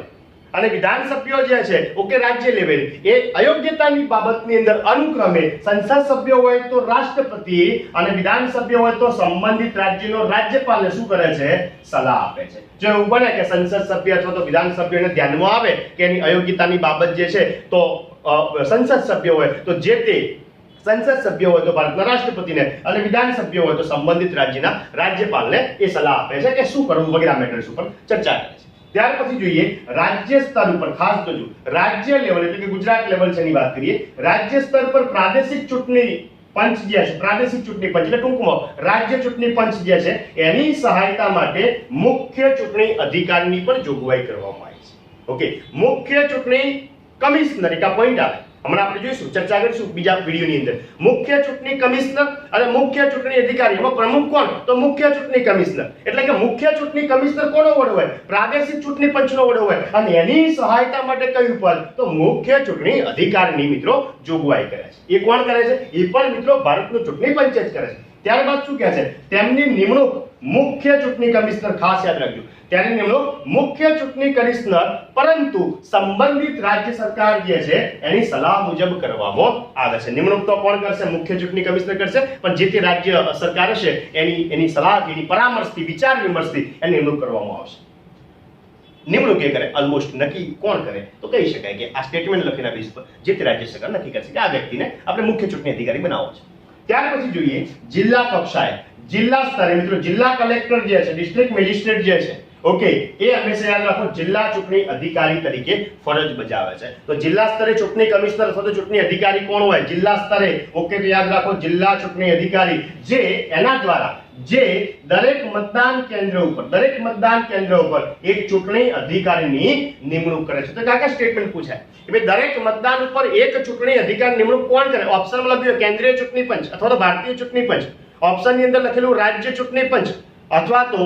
અને વિધાન સભ્યો જે છે ઓકે રાજ્ય લેવલે એ અયોગ્યતાની બાબતની અંદર અનુક્રમે સંસદ સભ્યો હોય તો રાષ્ટ્રપતિ અને વિધાન સભ્યો હોય તો સંબંધિત રાજ્યનો રાજ્યપાલને શું કરે છે? સલાહ આપે છે. જો એવું બને કે સંસદ સભ્ય અથવા તો વિધાન સભ્યોને ધ્યાનમાં આવે કે એની અયોગ્યતાની બાબત જે છે તો સંસદ સભ્ય હોય તો જે તે સંસદ સભ્ય હોય તો ભારતના રાષ્ટ્રપતિને અને વિધાન સભ્ય હોય તો સંબંધિત રાજ્યના રાજ્યપાલને એ સલાહ આપે છે કે શું કરવું વગેરે મેટર્સ ઉપર ચર્ચા કરે છે. ત્યાર પછી જોઈએ રાજ્ય સ્તર ઉપર, ખાસ તો જો રાજ્ય લેવલ એટલે કે ગુજરાત લેવલ છે એની વાત કરીએ. રાજ્ય સ્તર પર પ્રાદેશિક ચૂંટણી પંચ જે છે, પ્રાદેશિક ચૂંટણી પંચ એટલે ટૂંકમાં રાજ્ય ચૂંટણી પંચ જે છે એની સહાયતા માટે મુખ્ય ચૂંટણી અધિકારીની પણ જોગવાઈ કરવામાં આવી છે. ઓકે, મુખ્ય ચૂંટણી કમિશનર એક પોઈન્ટ આવે, હમણાં આપણે જોઈશું, ચર્ચા કરીશું બીજા વિડીયોની અંદર. મુખ્ય ચૂંટણી કમિશનર અને મુખ્ય ચૂંટણી અધિકારી, એમાં પ્રમુખ કોણ? તો મુખ્ય ચૂંટણી કમિશનર. એટલે કે મુખ્ય ચૂંટણી કમિશનર કોનો વડો હોય? પ્રાદેશિક ચૂંટણી પંચનો વડો હોય અને એની સહાયતા માટે કયું પદ? તો મુખ્ય ચૂંટણી અધિકારીની મિત્રો જોગવાઈ કરે છે. એ કોણ કરે છે? એ પણ મિત્રો ભારતનું ચૂંટણી પંચ જ કરે છે. ત્યારબાદ શું કહે છે? તેમની નિમણૂક મુખ્ય ચૂંટણી કમિશનર, ખાસ યાદ રાખજો, તેની નિમણૂક મુખ્ય ચૂંટણી કમિશનર પરંતુ સંબંધિત રાજ્ય સરકાર જે છે એની સલાહ મુજબ કરવામાં આવે છે. નિમણૂક તો કોણ કરશે? મુખ્ય ચૂંટણી કમિશનર કરશે, પણ જે તે રાજ્ય સરકાર હશે એની સલાહથી, એની પરામર્શથી, વિચાર વિમર્શથી એની નિમણૂક કરવામાં આવશે. નિમણૂક એ કરે, ઓલમોસ્ટ નક્કી કોણ કરે? તો કહી શકાય કે આ સ્ટેટમેન્ટ લખેલા બેઝ પર જે તે રાજ્ય સરકાર નક્કી કરશે કે આ વ્યક્તિને આપણે મુખ્ય ચૂંટણી અધિકારી બનાવવો છે. ત્યાર પછી જોઈએ જિલ્લા કક્ષાએ, જિલ્લા સ્તરે મિત્રો જિલ્લા કલેક્ટર જે છે, ડિસ્ટ્રિક્ટ મેજિસ્ટ્રેટ જે છે, ઓકે, એ હંમેશા યાદ રાખો જિલ્લા ચૂંટણી અધિકારી તરીકે ફરજ બજાવે છે. તો જિલ્લા સ્તરે ચૂંટણી કમિશનર અથવા તો ચૂંટણી અધિકારી કોણ હોય? જિલ્લા સ્તરે, ઓકે, તો યાદ રાખો જિલ્લા ચૂંટણી અધિકારી, જે એના દ્વારા જે દરેક મતદાન કેન્દ્ર ઉપર એક ચૂંટણી અધિકારીની નિમણૂક કરે છે. તો કાકા સ્ટેટમેન્ટ પૂછાય કે ભાઈ દરેક મતદાન ઉપર એક ચૂંટણી અધિકારી નિમણૂક કોણ કરે? ઓપ્શનમાં લખ્યું કેન્દ્રીય ચૂંટણી પંચ અથવા તો ભારતીય ચૂંટણી પંચ. ઓપ્શનની અંદર લખેલું રાજ્ય ચૂંટણી પંચ અથવા તો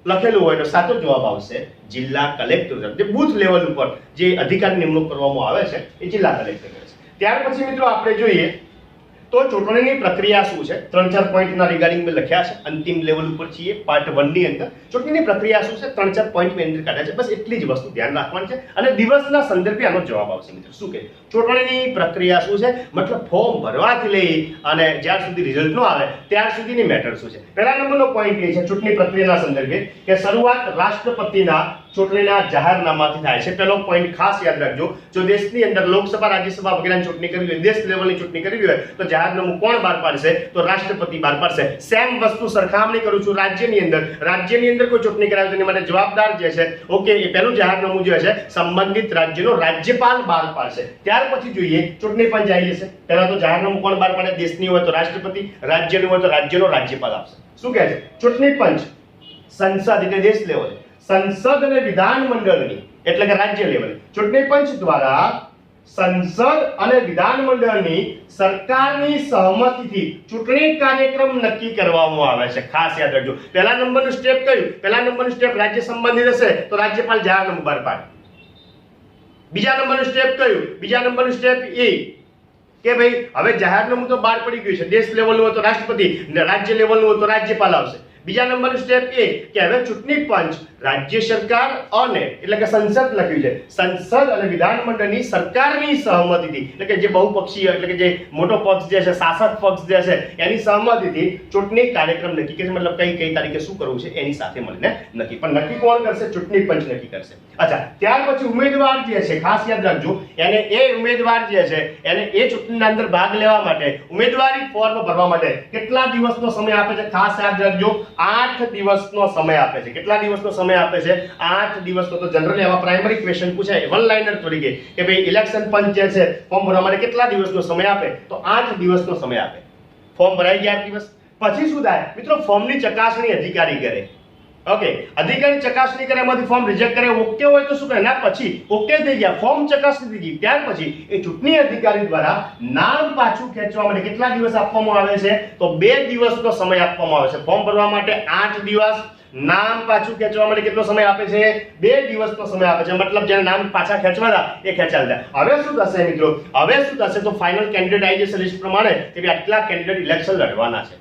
લખેલું હોય તો સાચો જવાબ આવશે જિલ્લા કલેક્ટર. જે બૂથ લેવલ ઉપર જે અધિકારી નિમણૂક કરવામાં આવે છે એ જિલ્લા કલેક્ટર કરે છે. ત્યાર પછી મિત્રો આપણે જોઈએ તો ચૂંટણીની પ્રક્રિયા શું છે? 3-4 પોઈન્ટના રિગાર્ડિંગ મેં લખ્યા છે. અંતિમ લેવલ ઉપર છીએ પાર્ટ 1 ની અંદર. ચૂંટણીની પ્રક્રિયા શું છે? 3-4 પોઈન્ટ મેં અંદર કાઢ્યા છે. બસ એટલી જ વસ્તુ ધ્યાન રાખવાની છે અને દિવસના સંદર્ભે આનો જવાબ આવશે મિત્રો. શું કે ચૂંટણીની પ્રક્રિયા શું છે? મતલબ ફોર્મ ભરવાથી લઈ અને જ્યાર સુધી રિઝલ્ટ ન આવે ત્યાર સુધીની મેટર શું છે? પહેલા નંબરનો પોઈન્ટ એ છે ચૂંટણી પ્રક્રિયાના સંદર્ભે કે શરૂઆત રાષ્ટ્રપતિના ચૂંટણીના જાહેરનામાથી થાય છે. પહેલો પોઈન્ટ ખાસ યાદ રાખજો. જો દેશની અંદર લોકસભા, રાજ્યસભા વગેરેની ચૂંટણી કરવી હોય, દેશ લેવલની ચૂંટણી કરવી હોય તો જાહેરનામું કોણ બહાર પાડશે? તો રાષ્ટ્રપતિ બહાર પાડશે. સેમ વસ્તુ સરખામણી કરું છું રાજ્યની અંદર કોઈ ચૂંટણી કરાવે તો એની માટે જવાબદાર જે છે, ઓકે, એ પહેલું જાહેરનામું જે છે સંબંધિત રાજ્યનો રાજ્યપાલ બહાર પાડશે. ત્યાર પછી જોઈએ ચૂંટણી પંચ આવી જશે. પહેલા તો જાહેરનામું કોણ બહાર પાડે? દેશની હોય તો રાષ્ટ્રપતિ, રાજ્યની હોય તો રાજ્યનો રાજ્યપાલ આપશે. શું કહે છે? ચૂંટણી પંચ સંસદ એટલે દેશ લેવલે, સંસદ અને વિધાન મંડળની એટલે કે રાજ્ય લેવલે ચૂંટણી પંચ દ્વારા સંસદ અને વિધાન મંડળની સરકારની સહમતિથી ચૂંટણી કાર્યક્રમ નક્કી કરવામાં આવે છે. ખાસ યાદ રાખજો. પહેલા નંબરનું સ્ટેપ કયું? પહેલા નંબરનું સ્ટેપ રાજ્ય સંબંધિત હશે તો રાજ્યપાલ જાહેરનામું બહાર પાડે. બીજા નંબરનું સ્ટેપ કયું? બીજા નંબરનું સ્ટેપ એ કે ભાઈ હવે જાહેરનામું તો બહાર પડી ગયું છે, દેશ લેવલનું હોય તો રાષ્ટ્રપતિ, રાજ્ય લેવલનું હોય તો રાજ્યપાલ આવશે. બીજા નંબરનું સ્ટેપ એ કે હવે ચૂંટણી પંચ રાજ્ય સરકાર અને એટલે કે સંસદ લખ્યું છે, સંસદ અને વિધાનમંડળની સરકારની સહમતિથી, એટલે કે જે બહુપક્ષીય એટલે કે જે મોટો પક્ષ જે છે, શાસક પક્ષ જે છે, એની સહમતિથી ચૂંટણી કાર્યક્રમ નક્કી કરશે. મતલબ કઈ તારીખે શું કરવું છે એની સાથે મળીને નક્કી. પણ નક્કી કોણ કરશે? ચૂંટણી પંચ નક્કી કરશે. અચ્છા, ત્યાર પછી ઉમેદવાર જે છે, ખાસ યાદ રાખજો, એને એ ઉમેદવાર જે છે એને એ ચૂંટણીના અંદર ભાગ લેવા માટે ઉમેદવારી ફોર્મ ભરવા માટે કેટલા દિવસનો સમય આપે છે? ખાસ યાદ રાખજો, 8 દિવસનો સમય આપે છે. કેટલા દિવસનો સમય આપે છે? 8 દિવસનો. તો જનરલી આવા પ્રાઇમરી ક્વેશ્ચન પૂછાય વન લાઇનર તરીકે કે ભાઈ ઇલેક્શન પંચ જે છે ફોર્મ ભરવા માટે કેટલા દિવસનો સમય આપે? તો 8 દિવસનો સમય આપે. ફોર્મ ભરાઈ ગયા 8 દિવસ પછી શું થાય મિત્રો? ફોર્મની ચકાસણી અધિકારી કરે. ઓકે, અધિકારી ચકાસણી કરે, એમાંથી ફોર્મ રિજેક્ટ કરે, ઓકે હોય તો શું કરે? એના પછી ઓકે થઈ ગયા, ફોર્મ ચકાસણી થઈ ગઈ, ત્યાર પછી એ ચૂંટણી અધિકારી દ્વારા નામ પાછું ખેંચવા માટે કેટલા દિવસ આપવામાં આવે છે? તો 2 દિવસનો સમય આપવામાં આવે છે. ફોર્મ ભરવા માટે 8 દિવસ, નામ પાછું ખેંચવા માટે કેટલો સમય આપે છે? 2 દિવસનો સમય આપે છે. મતલબ જેને નામ પાછા ખેંચવાના એ ખેંચાઈ જાય. હવે શું થશે મિત્રો? હવે શું થશે? તો ફાઇનલ કેન્ડિડેટ આવી જશે લિસ્ટ પ્રમાણે કે આટલા કેન્ડિડેટ ઇલેક્શન લડવાના છે.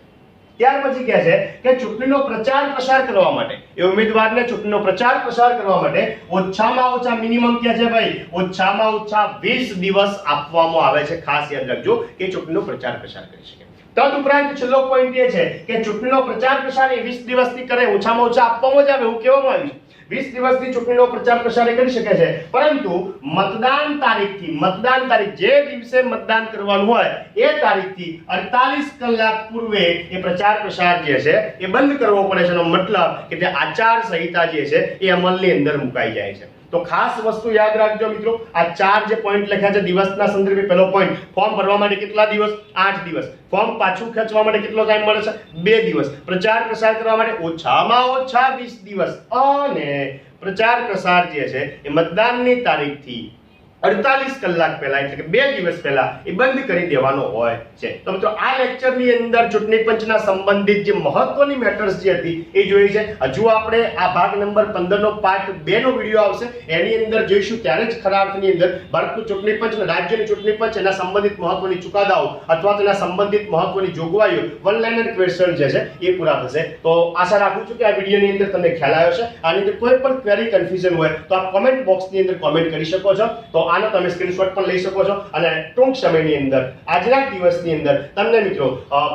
ત્યાર પછી કહે છે કે ચૂંટણીનો પ્રચાર પ્રસાર કરવા માટે એ ઉમેદવારને ચૂંટણીનો પ્રચાર પ્રસાર કરવા માટે ઓછામાં ઓછા મિનિમમ કહે છે ભાઈ, ઓછામાં ઓછા 20 દિવસ આપવામાં આવે છે. ખાસ યાદ રાખજો કે ચૂંટણીનો પ્રચાર પ્રસાર કરી શકે. તદુપરાંત છેલ્લો પોઈન્ટ એ છે કે ચૂંટણીનો પ્રચાર પ્રસાર એ 20 દિવસથી કરે, ઓછામાં ઓછા આપવામાં જ આવે એવું કહેવામાં આવ્યું છે. 20 દિવસથી ચૂંટણીનો પ્રચાર પ્રસાર કરી શકે છે, પરંતુ મતદાન તારીખ જે દિવસે મતદાન કરવાનું હોય એ તારીખથી 48 કલાક પૂર્વે એ પ્રચાર પ્રસાર જે છે એ બંધ કરવો પડે છે. એનો મતલબ કે જે આચાર સંહિતા જે છે એ અમલની અંદર મુકાઈ જાય છે. તો ખાસ વસ્તુ યાદ રાખજો મિત્રો, આ 4 જે પોઈન્ટ લખ્યા છે દિવસના સંદર્ભે. પહેલો પોઈન્ટ, ફોર્મ ભરવા માટે કેટલા દિવસ? 8 દિવસ. ફોર્મ પાછું ખેંચવા માટે કેટલો ટાઈમ મળે છે? 2 દિવસ. પ્રચાર પ્રસાર કરવા માટે ઓછામાં ઓછા 20 દિવસ. અને પ્રચાર પ્રસાર જે છે એ મતદાનની તારીખથી 48 કલાક પહેલા એટલે કે 2 દિવસ પહેલા એ બંધ કરી દેવાનો હોય છે. તો મિત્રો આ લેક્ચરની અંદર ચૂંટણી પંચના સંબંધિત જે મહત્વની મેટર્સ જે હતી એ જોઈ છે. હજુ આપણે આ ભાગ નંબર 15 નો પાર્ટ 2 નો વિડિયો આવશે, એની અંદર જોઈશું. ત્યારે જ ખરા અર્થની અંદર ભારતનું ચૂંટણી પંચ અને રાજ્યની ચૂંટણી પંચ એના સંબંધિત મહત્વની ચુકાદાઓ અથવા તેના સંબંધિત મહત્વની જોગવાઈઓ વન લાઇનર ક્વેશ્ચન જે છે એ પૂરા થશે. તો આશા રાખું છું કે આ વિડિયોની અંદર તમને ખ્યાલ આવ્યો છે. આની અંદર કોઈ પણ ક્વેરી કન્ફ્યુઝન હોય તો આપ કમેન્ટ બોક્સની અંદર કોમેન્ટ કરી શકો છો. તો આનો તમે સ્ક્રીનશોટ પણ લઈ શકો છો અને ટૂંક સમયની અંદર આજના દિવસની અંદર તમને મિત્રો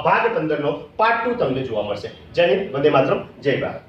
ભાગ 15 નો પાર્ટ 2 તમને જોવા મળશે. જય હિન્દ, વંદે માતરમ, જય ભારત.